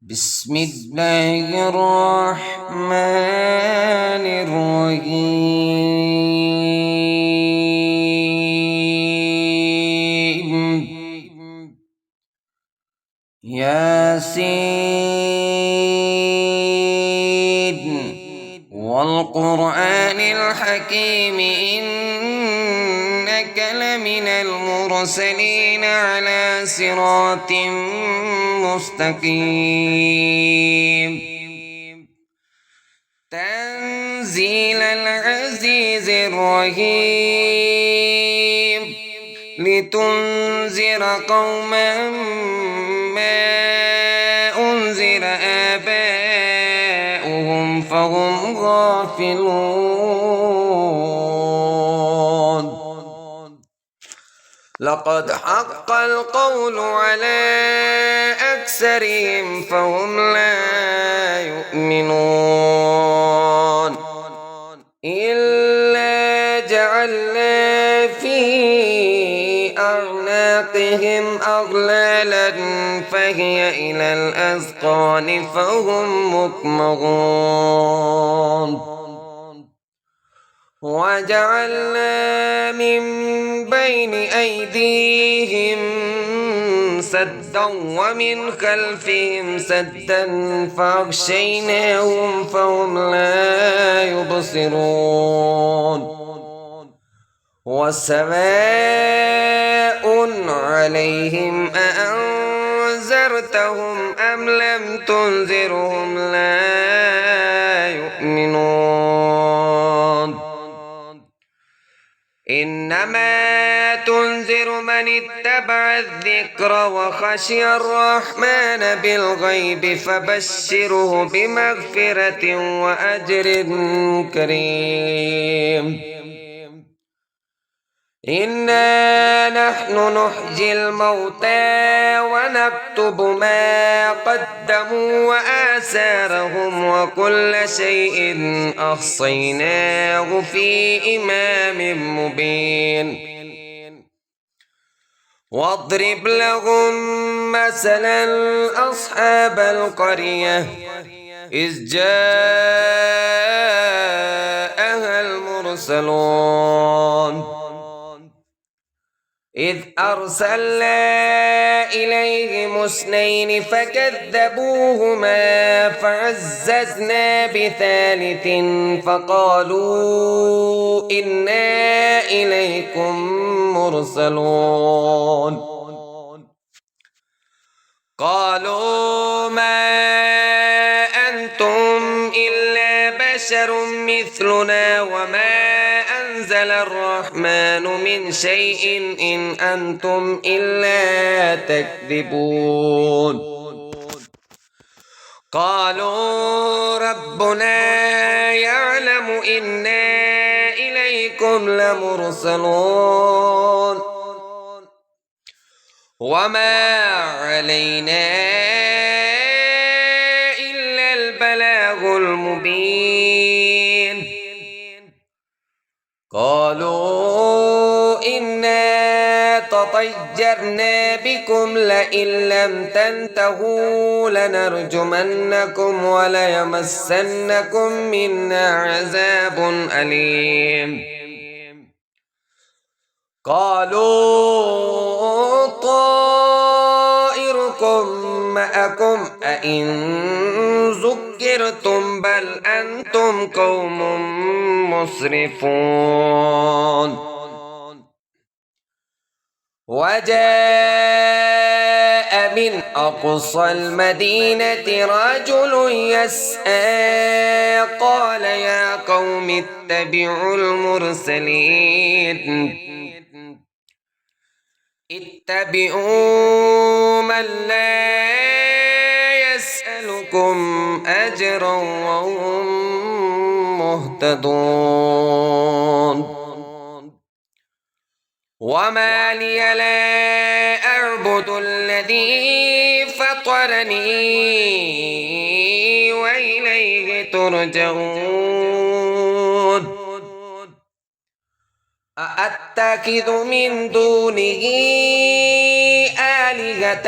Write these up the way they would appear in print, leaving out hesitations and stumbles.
بسم الله الرحمن الرحيم ياسين والقرآن الحكيم إنك لمن المرسلين على صراط مستقيم تنزيل العزيز الرحيم لتنذر قوما ما أنذر آباؤهم فهم غافلون لقد حق القول على أكثرهم فهم لا يؤمنون إلا جعلنا في أعناقهم أغلالا فهي إلى الأذقان فهم مقمحون وجعلنا من بين أيديهم سدا ومن خلفهم سدا فأغشيناهم فهم لا يبصرون وسواء عليهم أأنذرتهم أم لم تنذرهم لا يؤمنون إنما تنذر من اتبع الذكر وخشي الرحمن بالغيب فبشره بمغفرة وأجر كريم إنا نحن نحيي الموتى ونكتب ما قدموا وآثارهم وكل شيء أحصيناه في إمام مبين واضرب لهم مثلا أصحاب القرية إذ جاءها المرسلون إذ أرسلنا إليهم اثنين فكذبوهما فعززنا بثالث فقالوا إنا إليكم مرسلون قالوا ما أنتم إلا بشر مثلنا وما أنزل الرحمن من شيء إن أنتم إلا تكذبون قالوا ربنا يعلم إنا إليكم لمرسلون وما علينا إلا البلاغ المبين قالوا إنا تطيرنا بكم لئن لم تنتهوا لنرجمنكم وليمسنكم منا عذاب أليم قالوا طائركم معكم أئن ذكرتم بل أنتم قوم مسرفون وجاء من أقصى المدينة رجل يسعى قال يا قوم اتبعوا المرسلين اتبعوا من لا يسألكم أجرا وهم مهتدون وما لي لا أعبد الذي فطرني وإليه ترجعون أأتخذ من دونه آلهة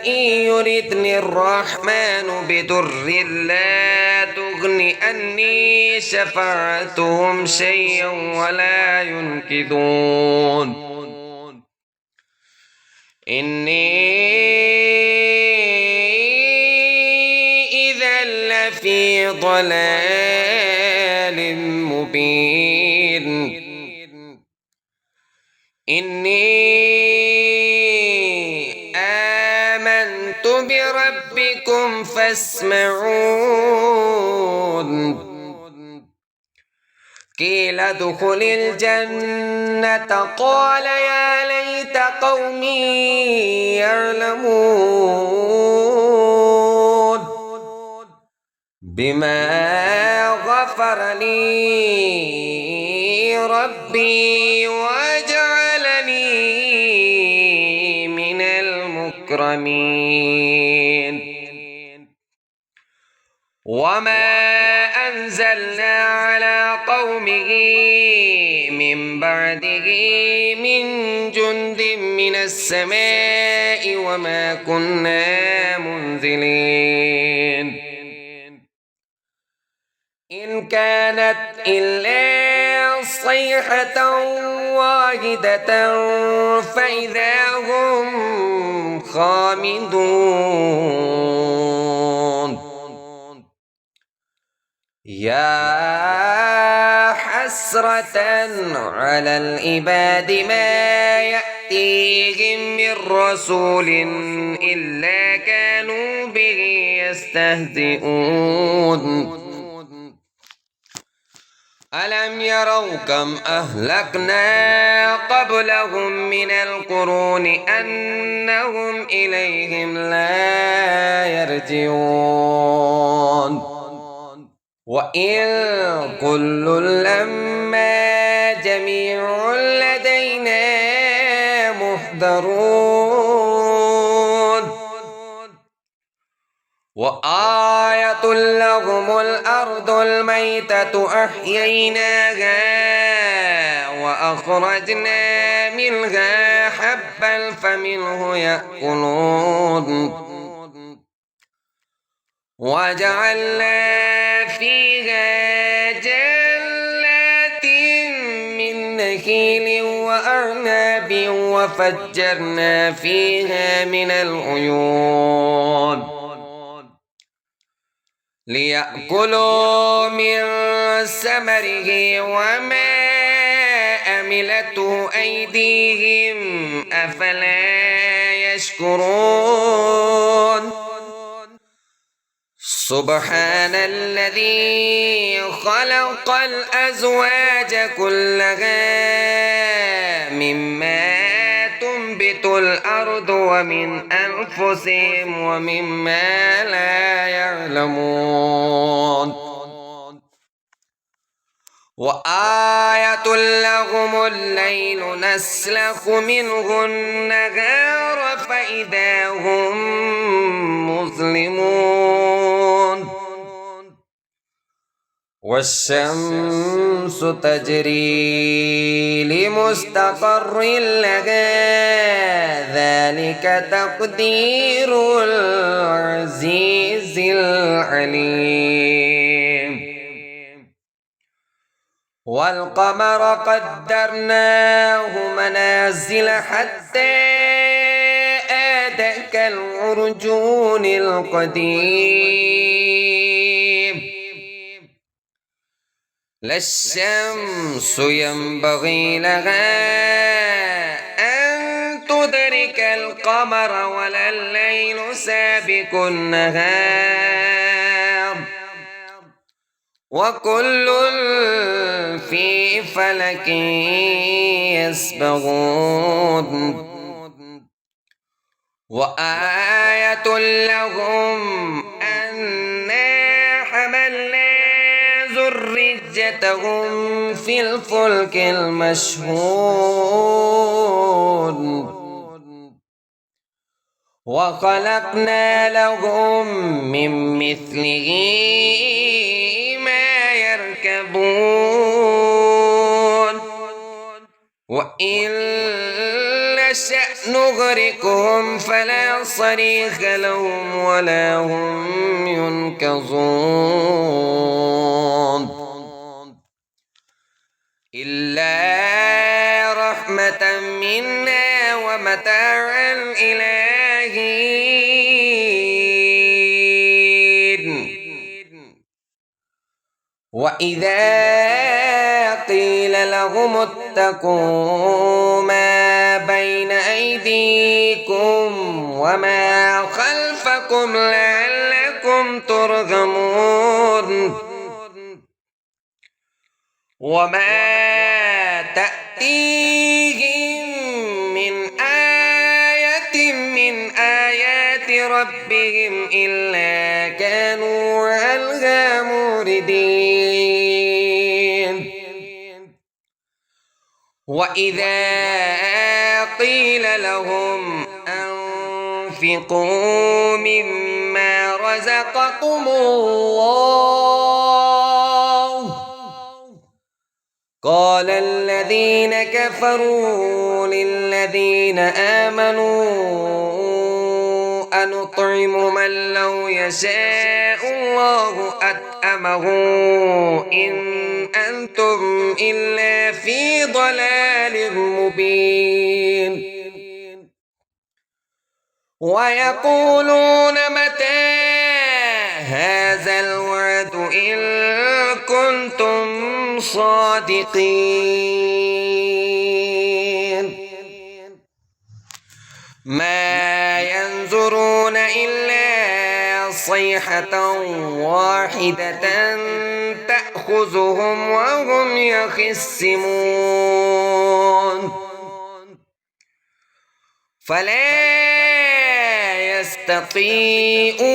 إن يردني الرحمن بضر لا تغن عني شفاعتهم شيئا ولا ينقذون إني إذا لفي ضلال مبين إني آمنت بربكم فاسمعون قيل ادخل الجنة قال يا ليت قومي يعلمون بما غفر لي ربي وجعلني من المكرمين وما أنزلنا على قومه من بعده من جند من السماء وما كنا منزلين إن كانت إلا صيحة واحدة فإذا هم خامدون يا حسرة على العباد ما يأتيهم من رسول إلا كانوا به يستهزئون ألم يروا كم أهلكنا قبلهم من القرون أنهم إليهم لا يرجعون وإن كل لما جميع لدينا محضرون وآية لهم الأرض الميتة أحييناها وأخرجنا منها حبا فمنه يأكلون وجعلنا فيها جنات من نخيل وأعناب وفجرنا فيها من العيون ليأكلوا من ثمره وما أملته أيديهم أفلا يشكرون سبحان الذي خلق الأزواج كلها مما تنبت الأرض ومن أنفسهم ومما لا يعلمون وآية لهم الليل نسلخ منه النهار فإذا هم مظلمون والشمس تجري لمستقر لها ذلك تقدير العزيز العليم والقمر قدرناه منازل حتى عاد كالعرجون القديم لا الشمس ينبغي لها أن تدرك القمر ولا الليل سابق النهار وكل في فلك يسبغون وآية لهم أنا حملنا ذريتهم في الفلك المشحون وخلقنا لهم من مثله ما يركبون وإن نشأ نغرقهم فلا صريخ لهم ولا هم ينقذون إلا رحمة منا ومتاعا إلى حين. وإذا قيل لهم اتقوا ما بين أيديكم وما خلفكم لعلكم ترحمون وما تأتيهم من آية من آيات ربهم إلا كانوا عنها موردين. وإذا قيل لهم أنفقوا مما رزقكم الله قال الذين كفروا للذين آمنوا أنطعم من لو يشاء الله أطعمه إن أنتم إلا في ضلال مبين. ويقولون متى هذا الوعد إن كنتم صادقين ما ينظرون إلا صيحة واحدة تأخذهم وهم يخصمون فلا يستطيعون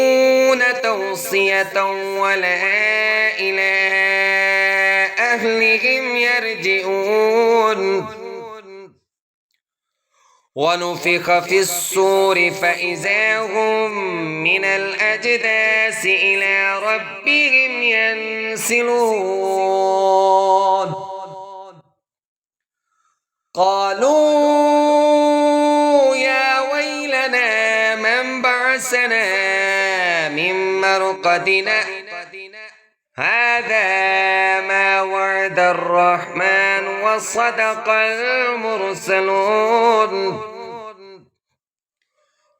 توصية ولا إلى أهلهم يرجعون. ونفخ في الصور فإذا هم من الأجداث إلى ربهم ينسلون قالوا يا ويلنا من بعثنا من مرقدنا هذا ما وعد الرحمن وصدق المرسلون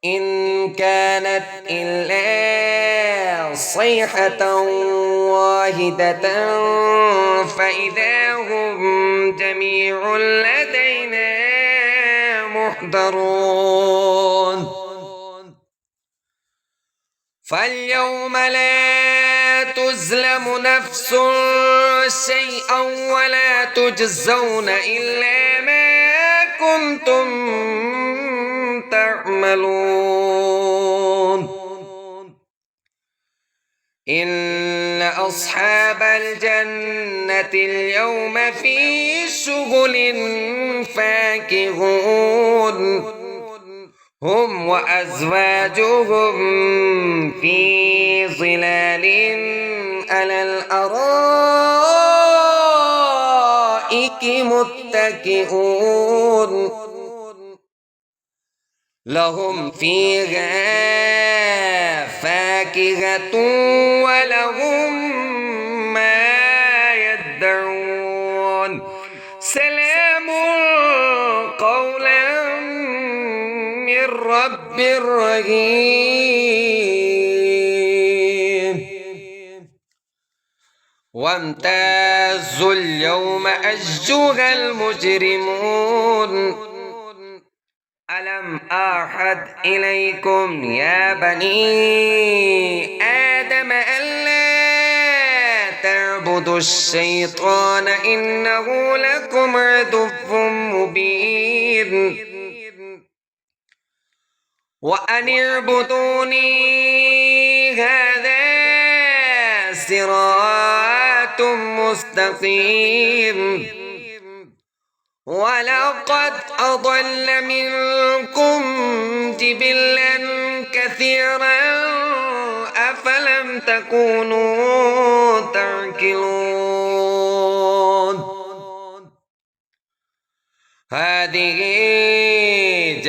إن كانت إلا صيحة واحدة فإذا هم جميع لدينا محضرون فاليوم لا تظلم نفس شيئا ولا تجزون إلا ما كنتم تعملون إن أصحاب الجنة اليوم في شغل فاكهون هم وأزواجهم في ظلال على الأرائك متكئون لهم فيها فاكهة ولهم ما يدعون سلام قولا من رب رحيم وامتازوا اليوم أيها المجرمون ألم أعهد إليكم يا بني آدم ألا تعبدوا الشيطان إنه لكم عدو مبين وأن اعبدوني هذا صراط مستقيم ولقد أضل منكم جبلا كثيرا أفلم تكونوا تعقلون هذه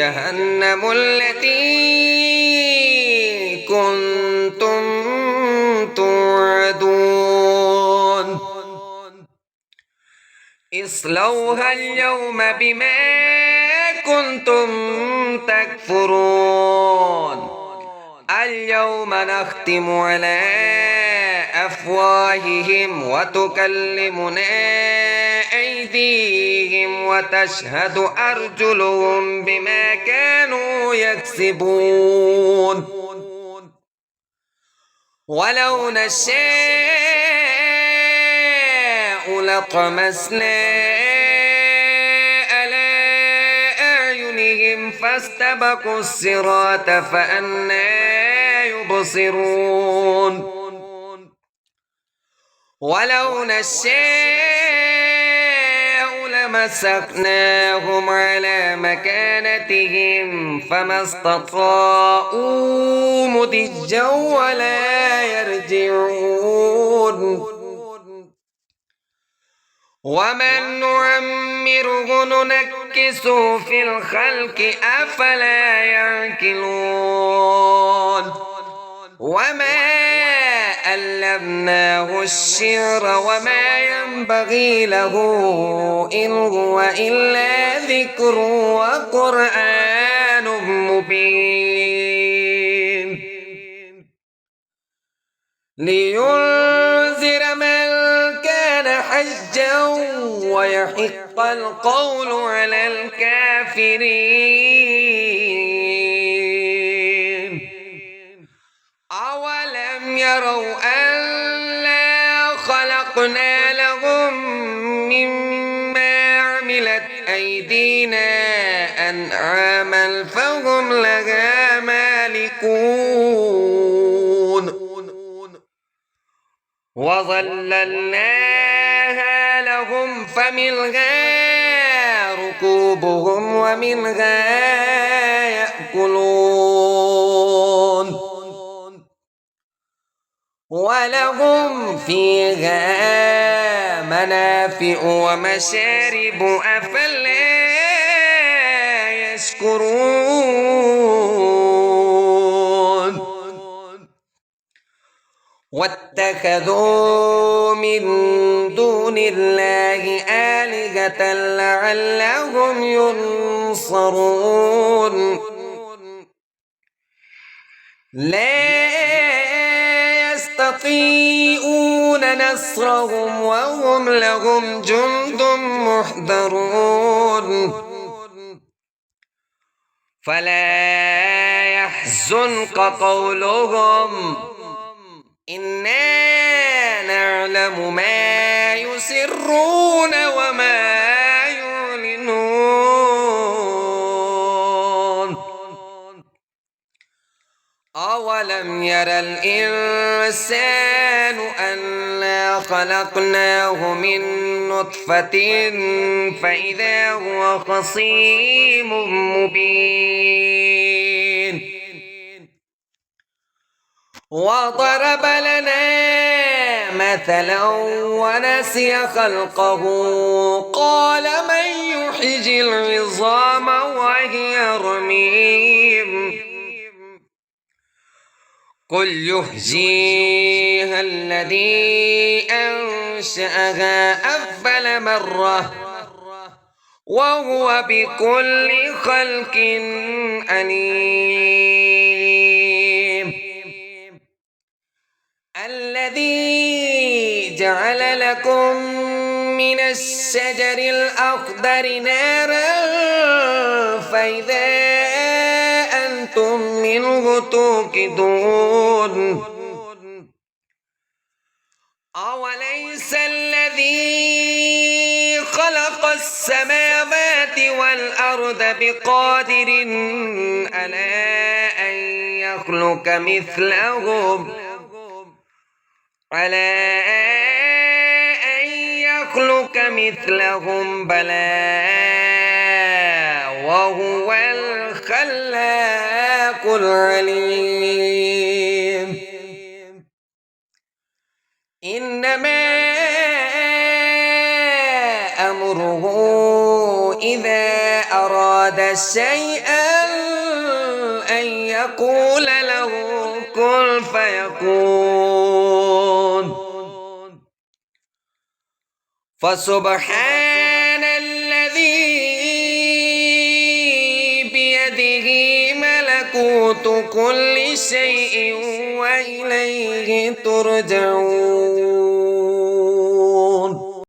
جهنم التي كنتم توعدون اصلوها اليوم بما كنتم تكفرون اليوم نختم على أفواههم وتكلمنا أيديهم وتشهد أرجلهم بما كانوا يكسبون ولو نشاء لطمسنا على أعينهم فاستبقوا الصراط فأنى يبصرون ولو نشاء لمسخناهم على مكانتهم فما استطاعوا مضجا ولا يرجعون ومن نعمره ننكسه في الخلق أفلا يعقلون وما علمناه الشعر وما ينبغي له إن هو إلا ذكر وقرآن مبين لينذر من كان حجا ويحق القول على الكافرين أولم يروا أنا خلقنا لهم مما عملت أيدينا أنعاما فهم لها مالكون وظللناها لهم فمنها ركوبهم ومنها يأكلون ولهم فيها منافع ومشارب أفلا يشكرون واتخذوا من دون الله آلهة لعلهم ينصرون لا يستطيعون نصرهم وهم لهم جند محضرون فلا يحزنك قولهم إنا نعلم ما يسرون وما يعلنون أولم ير الإنسان أنا خلقناه من نطفة فإذا هو خصيم مبين وضرب لنا مثلا ونسي خلقه قال من يحيي العظام وهي رميم قل يحييها الذي أنشأها أول مرة وهو بكل خلق عليم الذي جعل لكم من الشجر الأخضر نارا فإذا أنتم منه توقدون أوليس الذي خلق السماوات والأرض بقادر على أن يخلق مثلهم بلى وهو الخلاق العليم إنما أمره إذا أراد شيئا تقول له كن فيكون. فسبحان الذي بيده ملكوت كل شيء وإليه ترجعون.